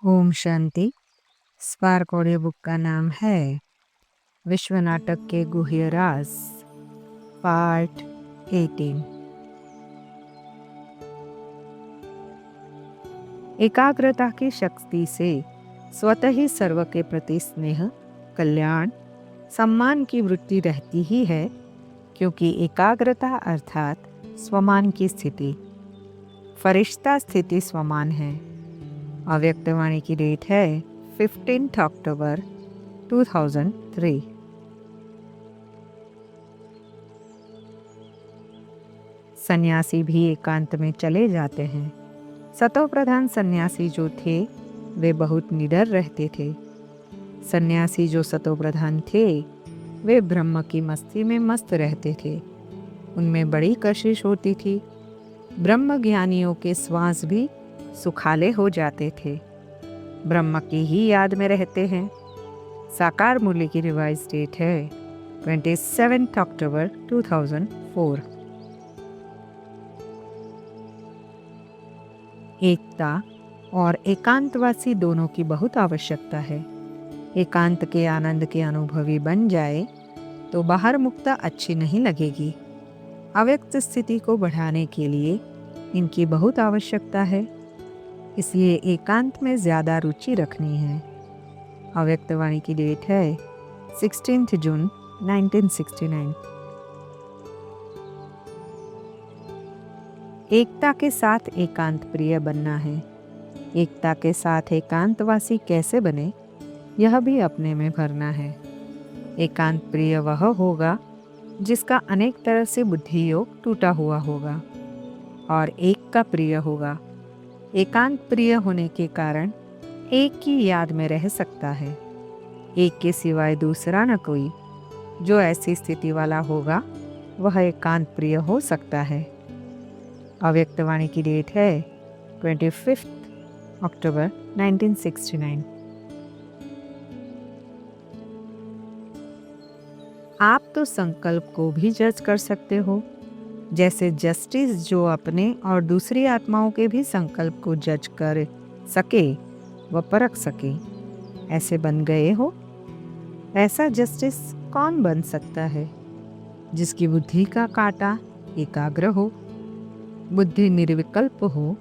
Om Shanti. Spark audio book का नाम है विश्व नाटक के गुह्य राज, पार्ट 18। एकाग्रता की शक्ति से स्वतः ही सर्व के प्रति स्नेह, कल्याण, सम्मान की वृत्ति रहती ही है, क्योंकि एकाग्रता अर्थात स्वमान की स्थिति, फरिश्ता स्थिति स्वमान है। अव्यक्त वाणी की डेट है 15 अक्टूबर 2003। सन्यासी भी एकांत में चले जाते हैं। सतो प्रधान सन्यासी जो थे वे बहुत निडर रहते थे। सन्यासी जो सतो प्रधान थे वे ब्रह्म की मस्ती में मस्त रहते थे। उनमें बड़ी कशिश होती थी। ब्रह्म ज्ञानियों के श्वास भी सुखाले हो जाते थे। ब्रह्म की ही याद में रहते हैं। साकार मुरली की रिवाइज डेट है 27 अक्टूबर 2004। एकता और एकांतवासी दोनों की बहुत आवश्यकता है। एकांत के आनंद के अनुभवी बन जाए तो बाहर मुक्ता अच्छी नहीं लगेगी। अव्यक्त स्थिति को बढ़ाने के लिए इनकी बहुत आवश्यकता है, इसलिए एकांत में ज़्यादा रुचि रखनी है। अव्यक्त वाणी की डेट है 16 जून 1969। एकता के साथ एकांत प्रिय बनना है। एकता के साथ एकांतवासी कैसे बने, यह भी अपने में भरना है। एकांत प्रिय वह होगा जिसका अनेक तरह से बुद्धि योग टूटा हुआ होगा और एक का प्रिय होगा। एकांत प्रिय होने के कारण एक की याद में रह सकता है। एक के सिवाय दूसरा न कोई। जो ऐसी स्थिति वाला होगा वह एकांत प्रिय हो सकता है। अव्यक्त वाणी की डेट है 25 अक्टूबर 1969। आप तो संकल्प को भी जज कर सकते हो, जैसे जस्टिस जो अपने और दूसरी आत्माओं के भी संकल्प को जज कर सके व परख सके, ऐसे बन गए हो। ऐसा जस्टिस कौन बन सकता है? जिसकी बुद्धि का कांटा एकाग्र हो, बुद्धि निर्विकल्प हो,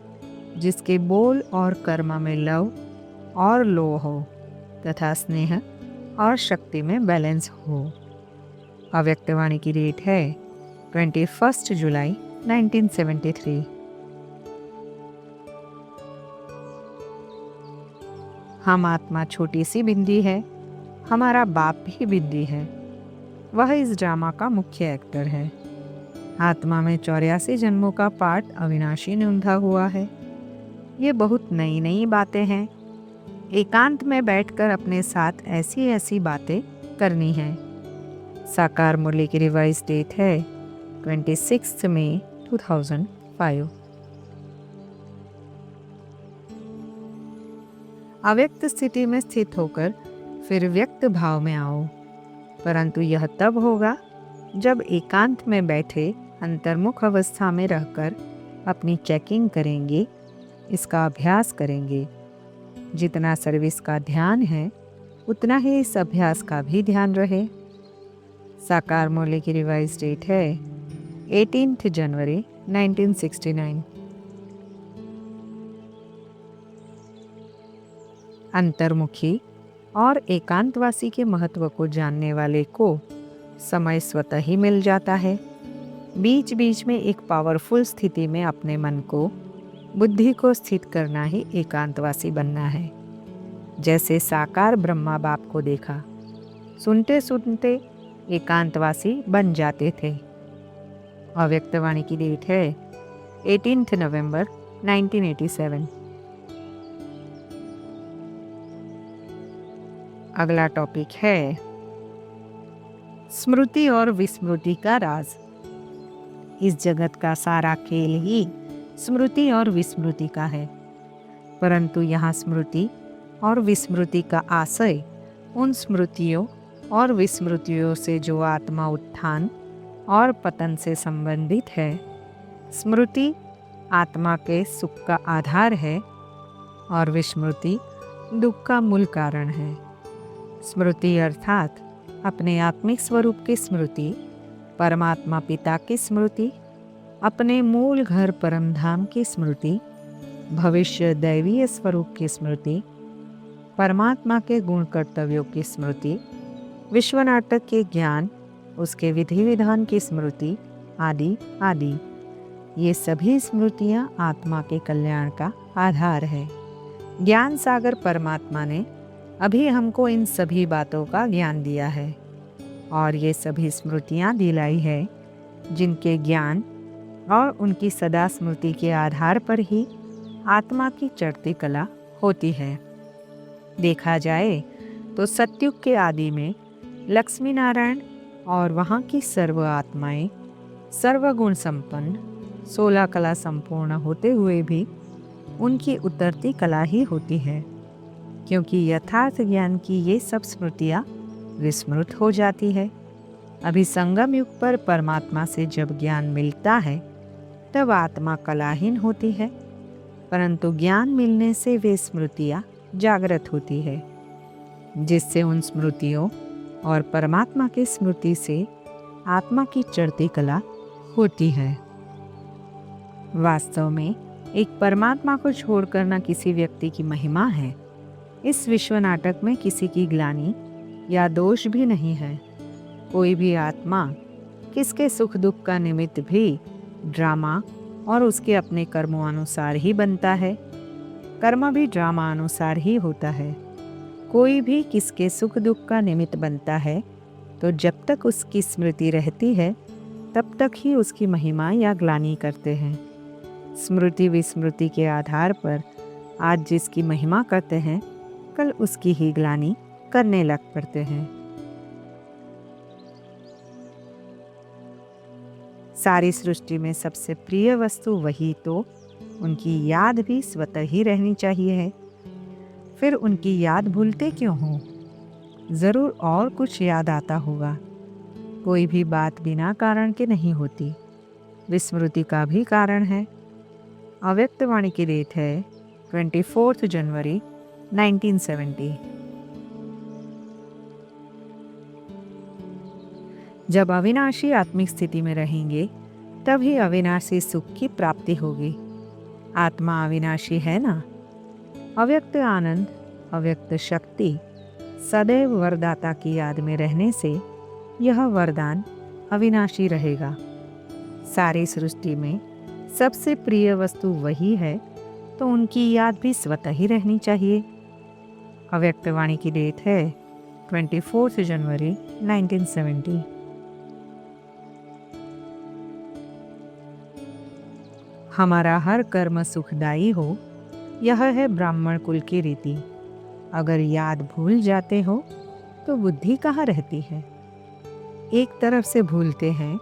जिसके बोल और कर्म में लव और लोह हो तथा स्नेह और शक्ति में बैलेंस हो। अव्यक्त वाणी की डेट है 21 जुलाई 1973। हम आत्मा छोटी सी बिंदी है, हमारा बाप भी बिंदी है। वह इस ड्रामा का मुख्य एक्टर है। आत्मा में 84 जन्मों का पाठ अविनाशी निंदा हुआ है। ये बहुत नई नई बातें हैं। एकांत में बैठकर अपने साथ ऐसी ऐसी बातें करनी है। साकार मुरली की रिवाइज डेट है 26 मई 2005। अव्यक्त स्थिति में स्थित होकर फिर व्यक्त भाव में आओ, परंतु यह तब होगा जब एकांत में बैठे अंतर्मुख अवस्था में रहकर अपनी चेकिंग करेंगे, इसका अभ्यास करेंगे। जितना सर्विस का ध्यान है उतना ही इस अभ्यास का भी ध्यान रहे। साकार मुरली की रिवाइज डेट है 18 जनवरी 1969। अंतर्मुखी और एकांतवासी के महत्व को जानने वाले को समय स्वतः ही मिल जाता है। बीच बीच में एक पावरफुल स्थिति में अपने मन को, बुद्धि को स्थित करना ही एकांतवासी बनना है। जैसे साकार ब्रह्मा बाप को देखा, सुनते सुनते एकांतवासी बन जाते थे। अव्यक्त वाणी की डेट है 18 नवंबर 1987। अगला टॉपिक है स्मृति और विस्मृति का राज। इस जगत का सारा खेल ही स्मृति और विस्मृति का है, परंतु यहाँ स्मृति और विस्मृति का आशय उन स्मृतियों और विस्मृतियों से जो आत्मा उत्थान और पतन से संबंधित है। स्मृति आत्मा के सुख का आधार है और विस्मृति दुख का मूल कारण है। स्मृति अर्थात अपने आत्मिक स्वरूप की स्मृति, परमात्मा पिता की स्मृति, अपने मूल घर परमधाम की स्मृति, भविष्य दैवीय स्वरूप की स्मृति, परमात्मा के गुण कर्तव्यों की स्मृति, विश्व नाटक के ज्ञान, उसके विधि विधान की स्मृति आदि आदि। ये सभी स्मृतियाँ आत्मा के कल्याण का आधार है। ज्ञान सागर परमात्मा ने अभी हमको इन सभी बातों का ज्ञान दिया है और ये सभी स्मृतियाँ दिलाई है जिनके ज्ञान और उनकी सदा स्मृति के आधार पर ही आत्मा की चढ़ती कला होती है। देखा जाए तो सतयुग के आदि में लक्ष्मी नारायण और वहाँ की सर्व आत्माएं सर्वगुण संपन्न 16 कला संपूर्ण होते हुए भी उनकी उतरती कला ही होती है, क्योंकि यथार्थ ज्ञान की ये सब स्मृतियाँ विस्मृत हो जाती है। अभी संगम युग पर परमात्मा से जब ज्ञान मिलता है तब आत्मा कलाहीन होती है, परंतु ज्ञान मिलने से वे स्मृतियाँ जागृत होती है, जिससे उन स्मृतियों और परमात्मा की स्मृति से आत्मा की चढ़ती कला होती है। वास्तव में एक परमात्मा को छोड़कर न किसी व्यक्ति की महिमा है। इस विश्व नाटक में किसी की ग्लानि या दोष भी नहीं है। कोई भी आत्मा किसके सुख दुख का निमित्त भी ड्रामा और उसके अपने कर्मों अनुसार ही बनता है। कर्म भी ड्रामा अनुसार ही होता है। कोई भी किसके सुख दुख का निमित्त बनता है तो जब तक उसकी स्मृति रहती है तब तक ही उसकी महिमा या ग्लानि करते हैं। स्मृति विस्मृति के आधार पर आज जिसकी महिमा करते हैं कल उसकी ही ग्लानि करने लग पड़ते हैं। सारी सृष्टि में सबसे प्रिय वस्तु वही तो उनकी याद भी स्वतः ही रहनी चाहिए है। फिर उनकी याद भूलते क्यों हो? जरूर और कुछ याद आता होगा। कोई भी बात बिना कारण के नहीं होती। विस्मृति का भी कारण है। अव्यक्त वाणी की डेट है 24 जनवरी 1970। जब अविनाशी आत्मिक स्थिति में रहेंगे तभी अविनाशी सुख की प्राप्ति होगी। आत्मा अविनाशी है ना। अव्यक्त आनंद, अव्यक्त शक्ति, सदैव वरदाता की याद में रहने से यह वरदान अविनाशी रहेगा। सारी सृष्टि में सबसे प्रिय वस्तु वही है तो उनकी याद भी स्वतः ही रहनी चाहिए। अव्यक्त वाणी की डेट है 24 जनवरी 1970। हमारा हर कर्म सुखदायी हो, यह है ब्राह्मण कुल की रीति। अगर याद भूल जाते हो तो बुद्धि कहाँ रहती है। एक तरफ से भूलते हैं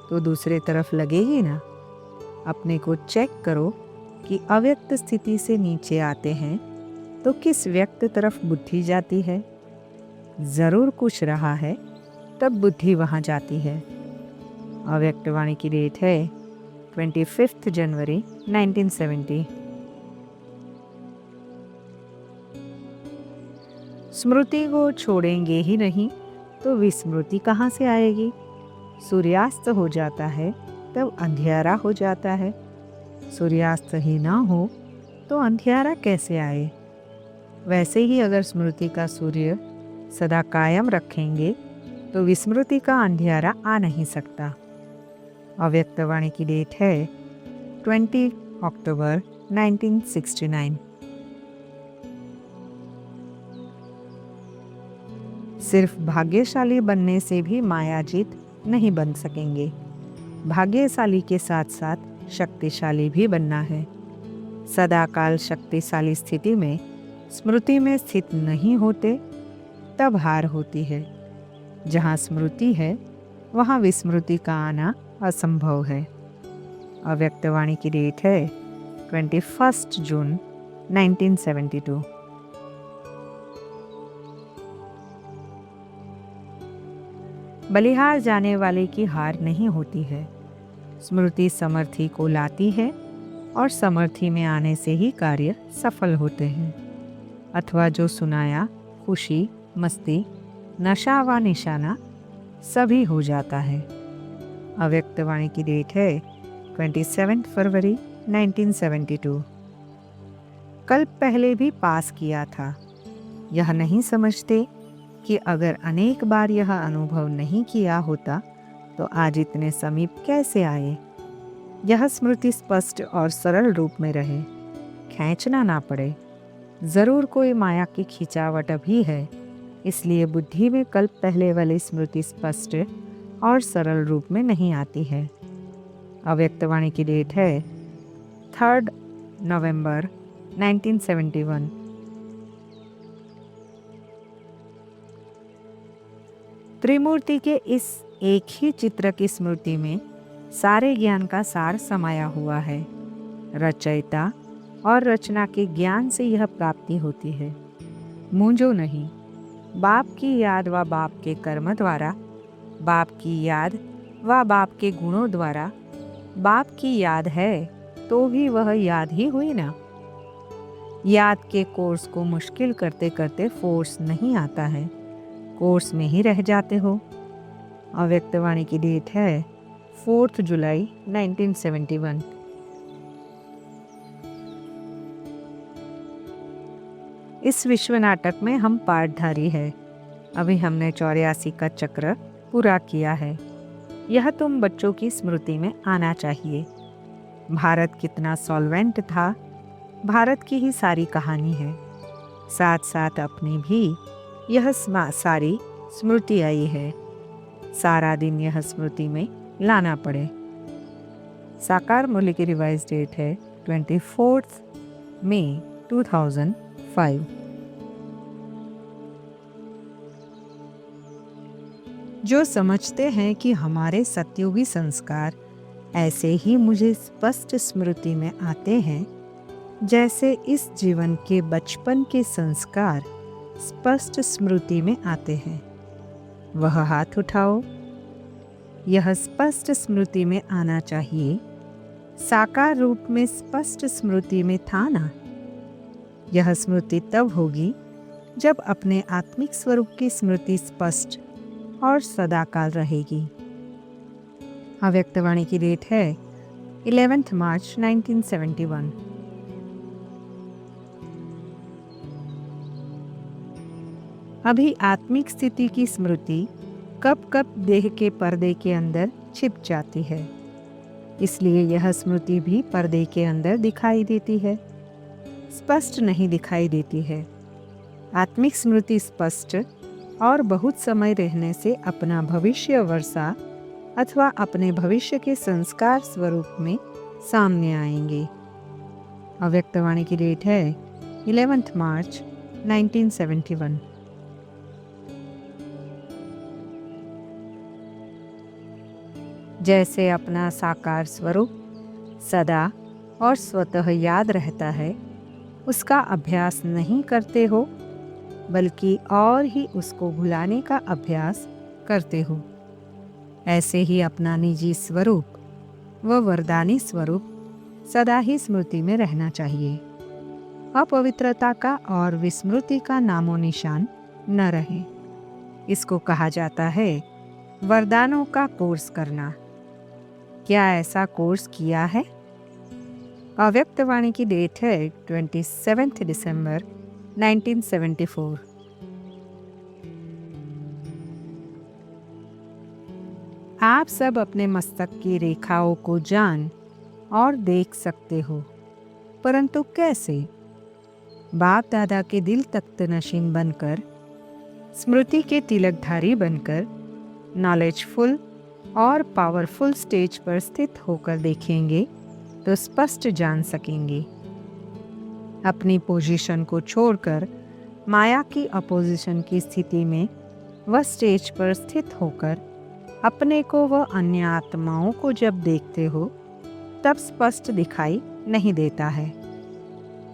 तो दूसरे तरफ लगेगी ना। अपने को चेक करो कि अव्यक्त स्थिति से नीचे आते हैं तो किस व्यक्त तरफ बुद्धि जाती है। जरूर कुछ रहा है तब बुद्धि वहाँ जाती है। अव्यक्त वाणी की डेट है 25 जनवरी 1970। स्मृति को छोड़ेंगे ही नहीं तो विस्मृति कहाँ से आएगी। सूर्यास्त हो जाता है तब अंधियारा हो जाता है। सूर्यास्त ही ना हो तो अंधियारा कैसे आए। वैसे ही अगर स्मृति का सूर्य सदा कायम रखेंगे तो विस्मृति का अंधियारा आ नहीं सकता। अव्यक्त वाणी की डेट है 20 अक्टूबर 1969। सिर्फ भाग्यशाली बनने से भी मायाजीत नहीं बन सकेंगे। भाग्यशाली के साथ साथ शक्तिशाली भी बनना है। सदाकाल शक्तिशाली स्थिति में स्मृति में स्थित नहीं होते तब हार होती है। जहाँ स्मृति है वहाँ विस्मृति का आना असंभव है। अव्यक्त वाणी की डेट है 21 जून 1972। बलिहार जाने वाले की हार नहीं होती है। स्मृति समर्थी को लाती है और समर्थी में आने से ही कार्य सफल होते हैं। अथवा जो सुनाया, खुशी, मस्ती, नशा व निशाना सभी हो जाता है। अव्यक्त वाणी की डेट है 27 फरवरी 1972। कल पहले भी पास किया था। यह नहीं समझते कि अगर अनेक बार यह अनुभव नहीं किया होता तो आज इतने समीप कैसे आए। यह स्मृति स्पष्ट और सरल रूप में रहे, खींचना ना पड़े। जरूर कोई माया की खिंचावट भी है, इसलिए बुद्धि में कल्प पहले वाली स्मृति स्पष्ट और सरल रूप में नहीं आती है। अव्यक्त वाणी की डेट है 3 नवंबर 1971। त्रिमूर्ति के इस एक ही चित्र की स्मृति में सारे ज्ञान का सार समाया हुआ है। रचयिता और रचना के ज्ञान से यह प्राप्ति होती है। मूंझो नहीं। बाप की याद व बाप के कर्म द्वारा, बाप की याद व बाप के गुणों द्वारा, बाप की याद है तो भी वह याद ही हुई ना। याद के कोर्स को मुश्किल करते करते फोर्स नहीं आता है, कोर्स में ही रह जाते हो। अव्यक्त वाणी की डेट है 4 जुलाई 1971। इस विश्व नाटक में हम पाठधारी है। अभी हमने 84 का चक्र पूरा किया है। यह तुम बच्चों की स्मृति में आना चाहिए। भारत कितना सॉल्वेंट था, भारत की ही सारी कहानी है। साथ साथ अपनी भी यह सारी स्मृति आई है। सारा दिन यह स्मृति में लाना पड़े। साकार मूल्य की रिवाइज डेट है 24 मई 2005। जो समझते हैं कि हमारे सत्युगी संस्कार ऐसे ही मुझे स्पष्ट स्मृति में आते हैं जैसे इस जीवन के बचपन के संस्कार स्पष्ट स्मृति में आते हैं, वह हाथ उठाओ। यह स्पष्ट स्मृति में आना चाहिए। साकार रूप में स्पष्ट स्मृति में था ना। यह स्मृति तब होगी जब अपने आत्मिक स्वरूप की स्मृति स्पष्ट और सदाकाल रहेगी। अव्यक्त वाणी की डेट है 11 मार्च 1971। अभी आत्मिक स्थिति की स्मृति कब कब देह के पर्दे के अंदर छिप जाती है, इसलिए यह स्मृति भी पर्दे के अंदर दिखाई देती है, स्पष्ट नहीं दिखाई देती है। आत्मिक स्मृति स्पष्ट और बहुत समय रहने से अपना भविष्य वर्षा अथवा अपने भविष्य के संस्कार स्वरूप में सामने आएंगे। अव्यक्त वाणी की डेट है 11 मार्च 1971। जैसे अपना साकार स्वरूप सदा और स्वतः याद रहता है, उसका अभ्यास नहीं करते हो, बल्कि और ही उसको भुलाने का अभ्यास करते हो। ऐसे ही अपना निजी स्वरूप व वरदानी स्वरूप सदा ही स्मृति में रहना चाहिए। अपवित्रता का और विस्मृति का नामो निशान न रहे। इसको कहा जाता है वरदानों का कोर्स करना। क्या ऐसा कोर्स किया है? अव्यक्त वाणी की डेट है 27 दिसंबर 1974। आप सब अपने मस्तक की रेखाओं को जान और देख सकते हो, परंतु कैसे? बाप दादा के दिल तख्त नशीन बनकर, स्मृति के तिलकधारी बनकर, नॉलेजफुल और पावरफुल स्टेज पर स्थित होकर देखेंगे तो स्पष्ट जान सकेंगे। अपनी पोजीशन को छोड़कर माया की अपोजिशन की स्थिति में वह स्टेज पर स्थित होकर अपने को व अन्य आत्माओं को जब देखते हो तब स्पष्ट दिखाई नहीं देता है।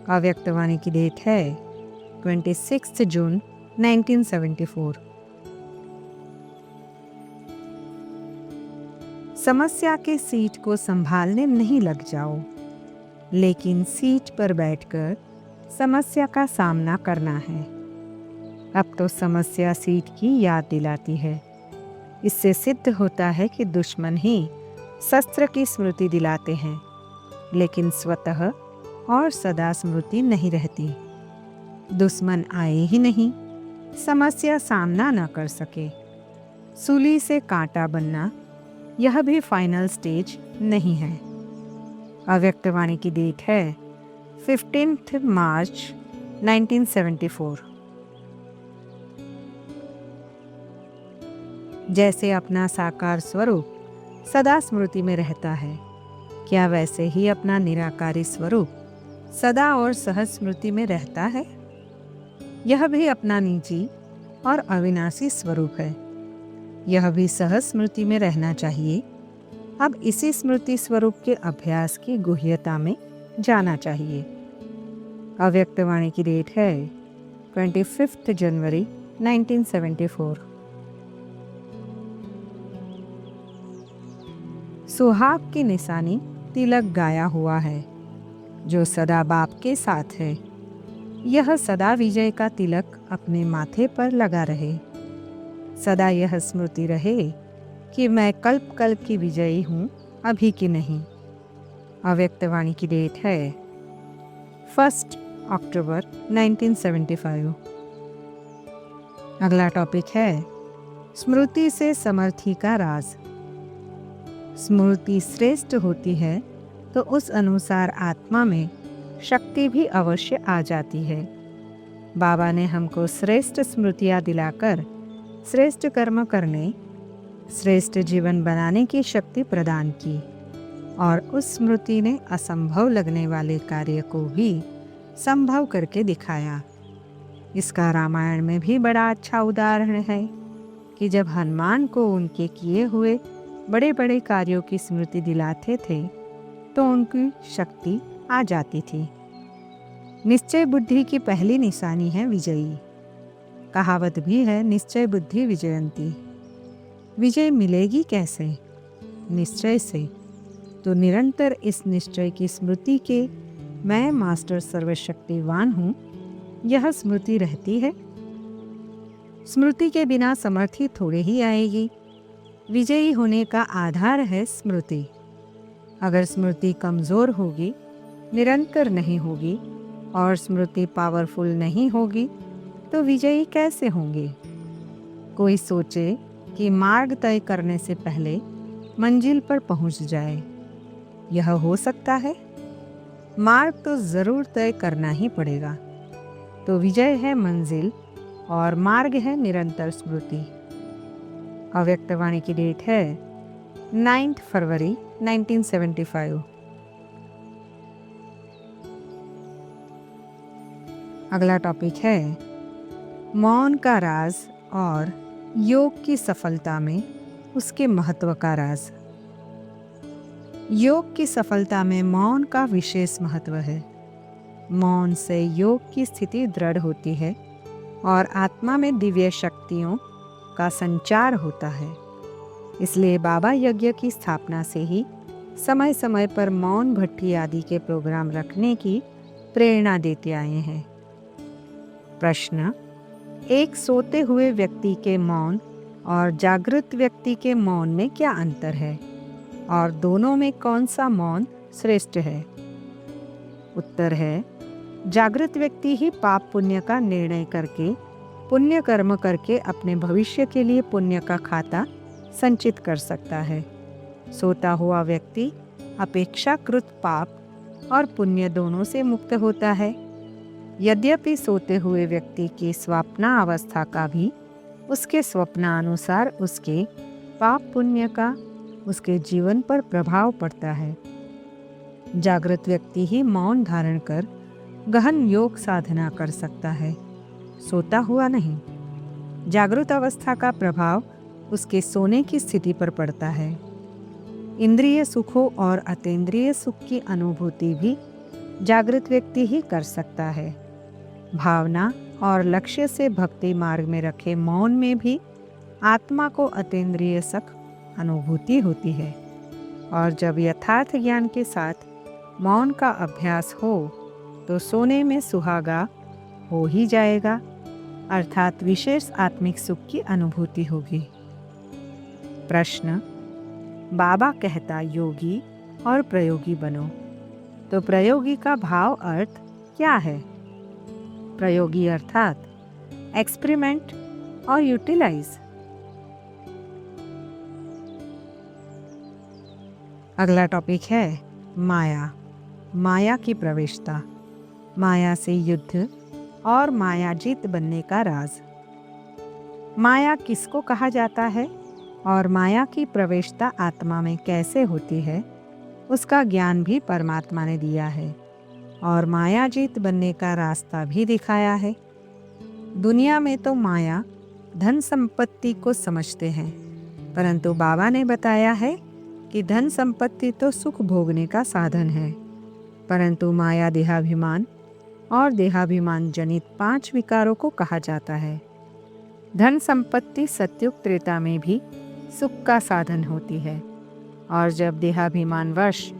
अव्यक्त वाणी की डेट है 26 जून 1974। समस्या के सीट को संभालने नहीं लग जाओ, लेकिन सीट पर बैठकर समस्या का सामना करना है। अब तो समस्या सीट की याद दिलाती है। इससे सिद्ध होता है कि दुश्मन ही शस्त्र की स्मृति दिलाते हैं, लेकिन स्वतः और सदा स्मृति नहीं रहती। दुश्मन आए ही नहीं, समस्या सामना न कर सके। सूली से कांटा बनना यह भी फाइनल स्टेज नहीं है। अव्यक्तवाणी की डेट है 15 मार्च 1974। जैसे अपना साकार स्वरूप सदा स्मृति में रहता है, क्या वैसे ही अपना निराकारी स्वरूप सदा और सहज स्मृति में रहता है? यह भी अपना निजी और अविनाशी स्वरूप है। यह भी सहज स्मृति में रहना चाहिए। अब इसी स्मृति स्वरूप के अभ्यास की गुह्यता में जाना चाहिए। अव्यक्तवाणी की डेट है 25 जनवरी 1974। सुहाग की निशानी तिलक गाया हुआ है, जो सदा बाप के साथ है। यह सदा विजय का तिलक अपने माथे पर लगा रहे। सदा यह स्मृति रहे कि मैं कल्प कल्प की विजयी हूँ, अभी की नहीं। अव्यक्तवाणी की डेट है 1 अक्टूबर 1975। अगला टॉपिक है स्मृति से समर्थी का राज। स्मृति श्रेष्ठ होती है तो उस अनुसार आत्मा में शक्ति भी अवश्य आ जाती है। बाबा ने हमको श्रेष्ठ स्मृतियाँ दिलाकर श्रेष्ठ कर्म करने, श्रेष्ठ जीवन बनाने की शक्ति प्रदान की, और उस स्मृति ने असंभव लगने वाले कार्य को भी संभव करके दिखाया। इसका रामायण में भी बड़ा अच्छा उदाहरण है कि जब हनुमान को उनके किए हुए बड़े बड़े कार्यों की स्मृति दिलाते थे तो उनकी शक्ति आ जाती थी। निश्चय बुद्धि की पहली निशानी है विजयी। कहावत भी है, निश्चय बुद्धि विजयंती। विजय मिलेगी कैसे? निश्चय से। तो निरंतर इस निश्चय की स्मृति के मैं मास्टर सर्वशक्तिवान हूँ, यह स्मृति रहती है। स्मृति के बिना समर्थी थोड़े ही आएगी। विजयी होने का आधार है स्मृति। अगर स्मृति कमज़ोर होगी, निरंतर नहीं होगी और स्मृति पावरफुल नहीं होगी तो विजयी कैसे होंगे? कोई सोचे कि मार्ग तय करने से पहले मंजिल पर पहुंच जाए, यह हो सकता है? मार्ग तो ज़रूर तय करना ही पड़ेगा। तो विजय है मंजिल और मार्ग है निरंतर स्मृति। अव्यक्तवाणी की डेट है 9 फरवरी 1975। अगला टॉपिक है मौन का राज और योग की सफलता में उसके महत्व का राज। योग की सफलता में मौन का विशेष महत्व है। मौन से योग की स्थिति दृढ़ होती है और आत्मा में दिव्य शक्तियों का संचार होता है। इसलिए बाबा यज्ञ की स्थापना से ही समय समय पर मौन भट्टी आदि के प्रोग्राम रखने की प्रेरणा देते आए हैं। प्रश्न: एक सोते हुए व्यक्ति के मौन और जागृत व्यक्ति के मौन में क्या अंतर है और दोनों में कौन सा मौन श्रेष्ठ है? उत्तर है, जागृत व्यक्ति ही पाप पुण्य का निर्णय करके पुण्य कर्म करके अपने भविष्य के लिए पुण्य का खाता संचित कर सकता है। सोता हुआ व्यक्ति अपेक्षाकृत पाप और पुण्य दोनों से मुक्त होता है। यद्यपि सोते हुए व्यक्ति की स्वप्नावस्था का भी उसके स्वप्नानुसार उसके पाप पुण्य का उसके जीवन पर प्रभाव पड़ता है। जागृत व्यक्ति ही मौन धारण कर गहन योग साधना कर सकता है, सोता हुआ नहीं। जागृत अवस्था का प्रभाव उसके सोने की स्थिति पर पड़ता है। इंद्रिय सुखों और अतीन्द्रिय सुख की अनुभूति भी जागृत व्यक्ति ही कर सकता है। भावना और लक्ष्य से भक्ति मार्ग में रखे मौन में भी आत्मा को अतीन्द्रिय सुख अनुभूति होती है। और जब यथार्थ ज्ञान के साथ मौन का अभ्यास हो तो सोने में सुहागा हो ही जाएगा, अर्थात विशेष आत्मिक सुख की अनुभूति होगी। प्रश्न: बाबा कहता योगी और प्रयोगी बनो, तो प्रयोगी का भाव अर्थ क्या है? प्रयोगी अर्थात एक्सपेरिमेंट और यूटिलाइज। अगला टॉपिक है माया, माया की प्रवेशता, माया से युद्ध और मायाजीत बनने का राज। माया किसको कहा जाता है और माया की प्रवेशता आत्मा में कैसे होती है, उसका ज्ञान भी परमात्मा ने दिया है और मायाजीत बनने का रास्ता भी दिखाया है। दुनिया में तो माया धन संपत्ति को समझते हैं, परंतु बाबा ने बताया है कि धन संपत्ति तो सुख भोगने का साधन है, परंतु माया देहाभिमान और देहाभिमान जनित 5 विकारों को कहा जाता है। धन संपत्ति सत्युग त्रेता में भी सुख का साधन होती है, और जब देहाभिमान वश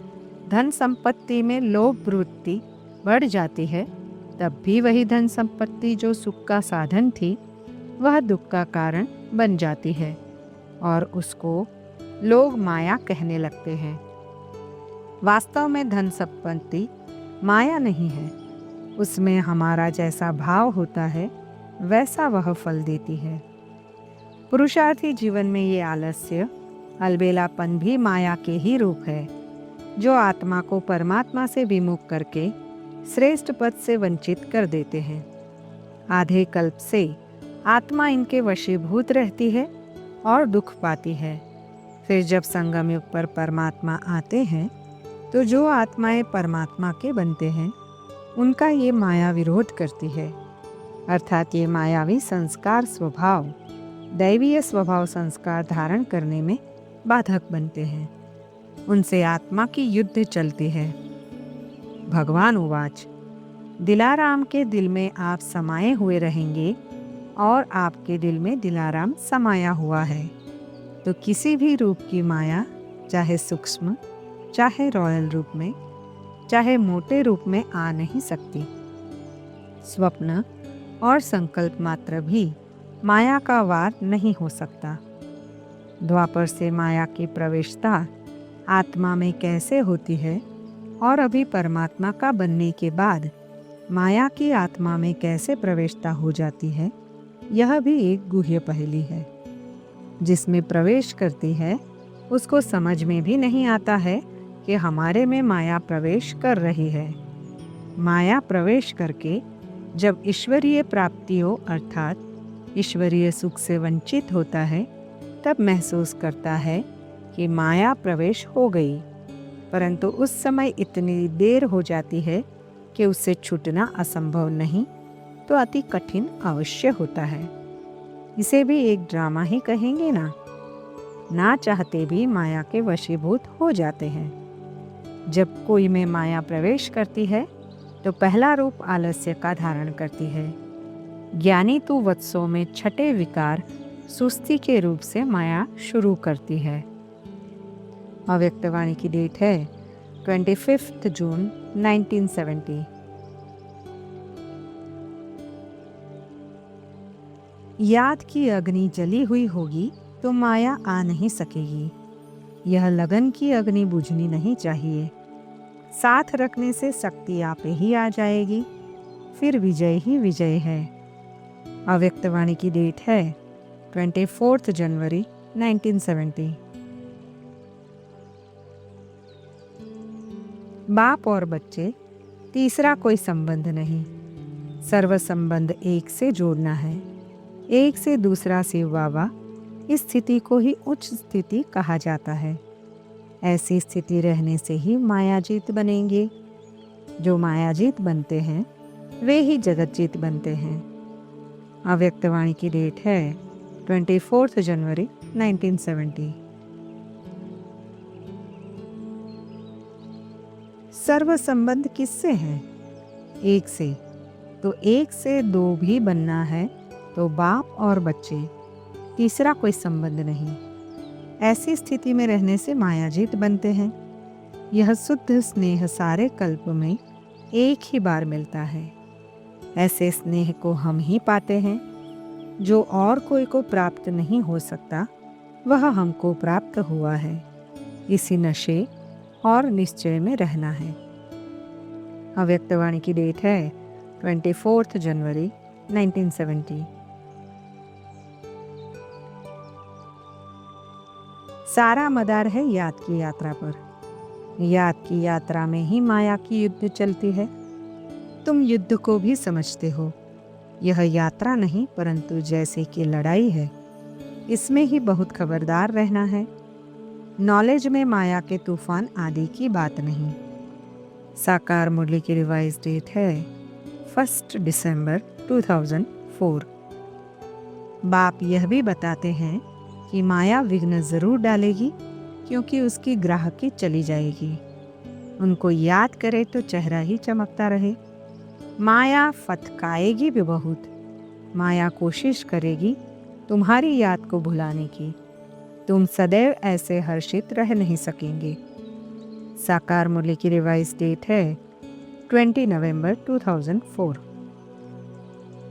धन संपत्ति में लोभ वृत्ति बढ़ जाती है, तब भी वही धन संपत्ति जो सुख का साधन थी, वह दुख का कारण बन जाती है और उसको लोग माया कहने लगते हैं। वास्तव में धन संपत्ति माया नहीं है, उसमें हमारा जैसा भाव होता है वैसा वह फल देती है। पुरुषार्थी जीवन में ये आलस्य, अलबेलापन भी माया के ही रूप है, जो आत्मा को परमात्मा से विमुख करके श्रेष्ठ पद से वंचित कर देते हैं। आधे कल्प से आत्मा इनके वशीभूत रहती है और दुख पाती है। फिर जब संगम युग पर परमात्मा आते हैं, तो जो आत्माएं परमात्मा के बनते हैं, उनका ये माया विरोध करती है, अर्थात ये मायावी संस्कार स्वभाव दैवीय स्वभाव संस्कार धारण करने में बाधक बनते हैं। उनसे आत्मा की युद्ध चलती है। भगवान उवाच: दिलाराम के दिल में आप समाये हुए रहेंगे और आपके दिल में दिलाराम समाया हुआ है, तो किसी भी रूप की माया, चाहे सूक्ष्म, चाहे रॉयल रूप में, चाहे मोटे रूप में आ नहीं सकती। स्वप्न और संकल्प मात्र भी माया का वार नहीं हो सकता। द्वापर से माया की प्रवेशता आत्मा में कैसे होती है और अभी परमात्मा का बनने के बाद माया की आत्मा में कैसे प्रवेशता हो जाती है, यह भी एक गुह्य पहेली है। जिसमें प्रवेश करती है उसको समझ में भी नहीं आता है कि हमारे में माया प्रवेश कर रही है। माया प्रवेश करके जब ईश्वरीय प्राप्तियों अर्थात ईश्वरीय सुख से वंचित होता है, तब महसूस करता है कि माया प्रवेश हो गई, परंतु उस समय इतनी देर हो जाती है कि उससे छूटना असंभव नहीं तो अति कठिन अवश्य होता है। इसे भी एक ड्रामा ही कहेंगे ना चाहते भी माया के वशीभूत हो जाते हैं। जब कोई में माया प्रवेश करती है तो पहला रूप आलस्य का धारण करती है। ज्ञानी तो वत्सों में छठे विकार सुस्ती के रूप से माया शुरू करती है। अव्यक्तवाणी की डेट है 25 जून 1970। याद की अग्नि जली हुई होगी तो माया आ नहीं सकेगी। यह लगन की अग्नि बुझनी नहीं चाहिए। साथ रखने से शक्ति आपे ही आ जाएगी, फिर विजय ही विजय है। अव्यक्तवाणी की डेट है 24 जनवरी 1970। बाप और बच्चे, तीसरा कोई संबंध नहीं। सर्व संबंध एक से जोड़ना है। एक से दूसरा शिव बाबा, इस स्थिति को ही उच्च स्थिति कहा जाता है। ऐसी स्थिति रहने से ही मायाजीत बनेंगे। जो मायाजीत बनते हैं वे ही जगतजीत बनते हैं। अव्यक्तवाणी की डेट है 24 जनवरी 1970। सर्व संबंध किससे है? एक से। तो एक से दो भी बनना है तो बाप और बच्चे, तीसरा कोई संबंध नहीं। ऐसी स्थिति में रहने से मायाजीत बनते हैं। यह शुद्ध स्नेह सारे कल्प में एक ही बार मिलता है। ऐसे स्नेह को हम ही पाते हैं। जो और कोई को प्राप्त नहीं हो सकता वह हमको प्राप्त हुआ है। इसी नशे और निश्चय में रहना है। अव्यक्तवाणी की डेट है 24 जनवरी 1970। सारा मदार है याद की यात्रा पर। याद की यात्रा में ही माया की युद्ध चलती है। तुम युद्ध को भी समझते हो। यह यात्रा नहीं परंतु जैसे कि लड़ाई है। इसमें ही बहुत खबरदार रहना है। नॉलेज में माया के तूफान आदि की बात नहीं। साकार मुरली की रिवाइज डेट है 1 दिसंबर 2004। बाप यह भी बताते हैं कि माया विघ्न जरूर डालेगी, क्योंकि उसकी ग्राहकी चली जाएगी। उनको याद करे तो चेहरा ही चमकता रहे। माया फटकाएगी भी बहुत। माया कोशिश करेगी तुम्हारी याद को भुलाने की। तुम सदैव ऐसे हर्षित रह नहीं सकेंगे। साकार मुरली की रिवाइज डेट है 20 नवंबर 2004।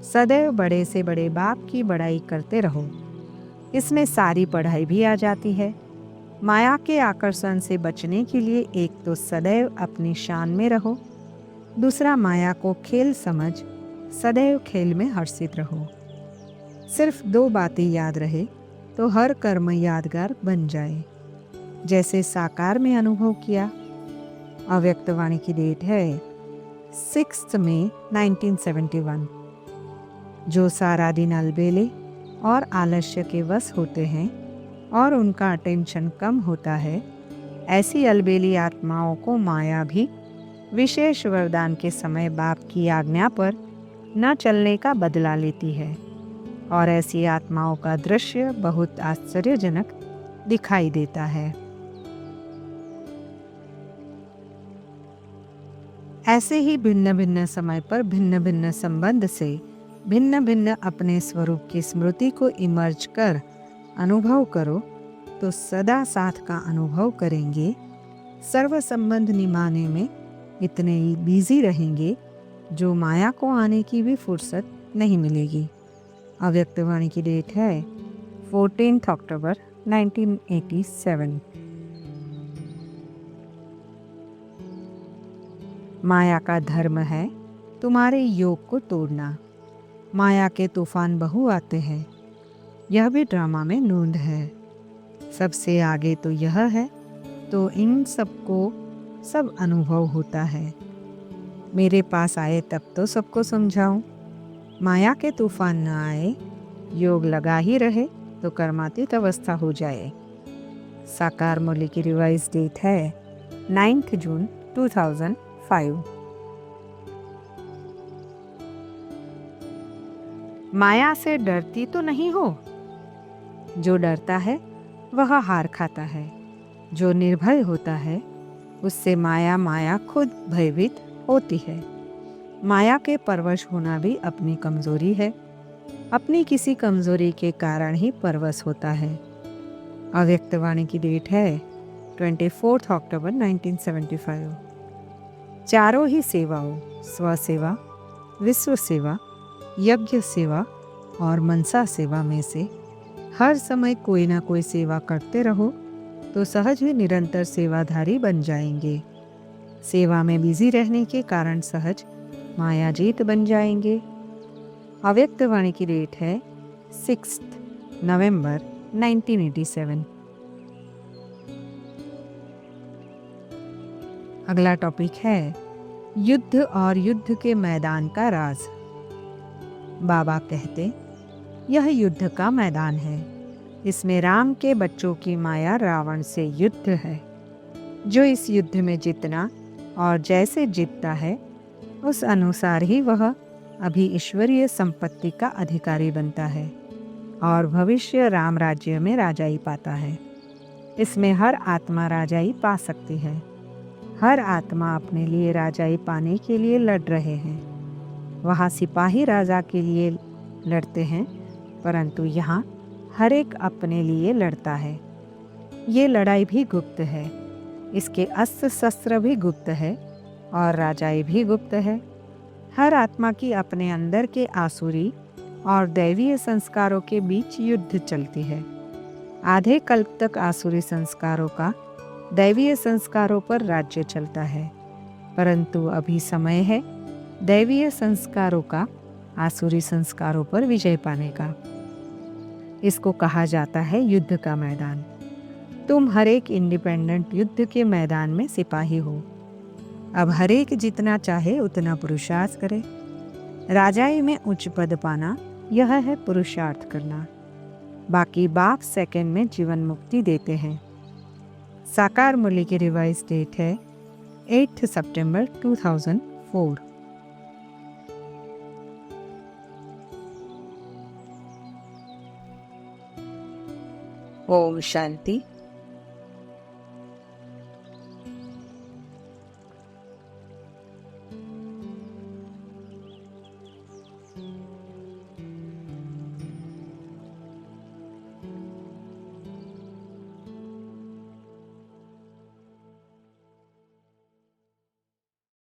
सदैव बड़े से बड़े बाप की बड़ाई करते रहो। इसमें सारी पढ़ाई भी आ जाती है। माया के आकर्षण से बचने के लिए एक तो सदैव अपनी शान में रहो, दूसरा माया को खेल समझ सदैव खेल में हर्षित रहो। सिर्फ 2 बातें याद रहे तो हर कर्म यादगार बन जाए, जैसे साकार में अनुभव किया। अव्यक्तवाणी की डेट है 6 मई 1971। जो सारा दिन अलबेले और आलस्य के वश होते हैं और उनका अटेंशन कम होता है, ऐसी अलबेली आत्माओं को माया भी विशेष वरदान के समय बाप की आज्ञा पर न चलने का बदला लेती है। और ऐसी आत्माओं का दृश्य बहुत आश्चर्यजनक दिखाई देता है। ऐसे ही भिन्न भिन्न समय पर भिन्न भिन्न संबंध से भिन्न भिन्न अपने स्वरूप की स्मृति को इमर्ज कर अनुभव करो तो सदा साथ का अनुभव करेंगे। सर्व संबंध निभाने में इतने ही बिजी रहेंगे जो माया को आने की भी फुर्सत नहीं मिलेगी। अव्यक्तवाणी की डेट है 14 अक्टूबर 1987। माया का धर्म है तुम्हारे योग को तोड़ना। माया के तूफान बहु आते हैं। यह भी ड्रामा में नूंद है। सबसे आगे तो यह है, तो इन सबको सब अनुभव होता है। मेरे पास आए तब तो सबको समझाऊं। माया के तूफान न आए, योग लगा ही रहे तो कर्मातीत अवस्था हो जाए। साकार मुरली की रिवाइज डेट है 9 जून 2005। माया से डरती तो नहीं हो। जो डरता है वह हार खाता है। जो निर्भय होता है उससे माया खुद भयभीत होती है। माया के परवश होना भी अपनी कमजोरी है। अपनी किसी कमजोरी के कारण ही परवश होता है। अव्यक्तवाणी की डेट है 24 अक्टूबर 1975। चारों ही सेवाओं, स्वसेवा, विश्व सेवा, यज्ञ सेवा और मनसा सेवा में से हर समय कोई ना कोई सेवा करते रहो तो सहज ही निरंतर सेवाधारी बन जाएंगे। सेवा में बिजी रहने के कारण सहज मायाजीत बन जाएंगे। अव्यक्तवाणी की डेट है 6 नवंबर 1987। अगला टॉपिक है युद्ध और युद्ध के मैदान का राज। बाबा कहते, यह युद्ध का मैदान है। इसमें राम के बच्चों की माया रावण से युद्ध है। जो इस युद्ध में जीतना और जैसे जीतता है उस अनुसार ही वह अभी ईश्वरीय संपत्ति का अधिकारी बनता है और भविष्य राम राज्य में राजाई पाता है। इसमें हर आत्मा राजाई पा सकती है। हर आत्मा अपने लिए राजाई पाने के लिए लड़ रहे हैं। वहाँ सिपाही राजा के लिए लड़ते हैं, परंतु यहाँ हर एक अपने लिए लड़ता है। ये लड़ाई भी गुप्त है। इसके अस्त्र शस्त्र भी गुप्त है। और राजाई भी गुप्त है। हर आत्मा की अपने अंदर के आसुरी और दैवीय संस्कारों के बीच युद्ध चलती है। आधे कल्प तक आसुरी संस्कारों का दैवीय संस्कारों पर राज्य चलता है, परंतु अभी समय है दैवीय संस्कारों का आसुरी संस्कारों पर विजय पाने का। इसको कहा जाता है युद्ध का मैदान। तुम हर एक इंडिपेंडेंट युद्ध के मैदान में सिपाही हो। अब हर एक जितना चाहे उतना पुरुषार्थ करे। राजाई में उच्च पद पाना यह है पुरुषार्थ करना। बाकी बाप सेकंड में जीवन मुक्ति देते हैं। साकार मुरली की रिवाइज डेट है 8 सितंबर 2004। ओम शांति।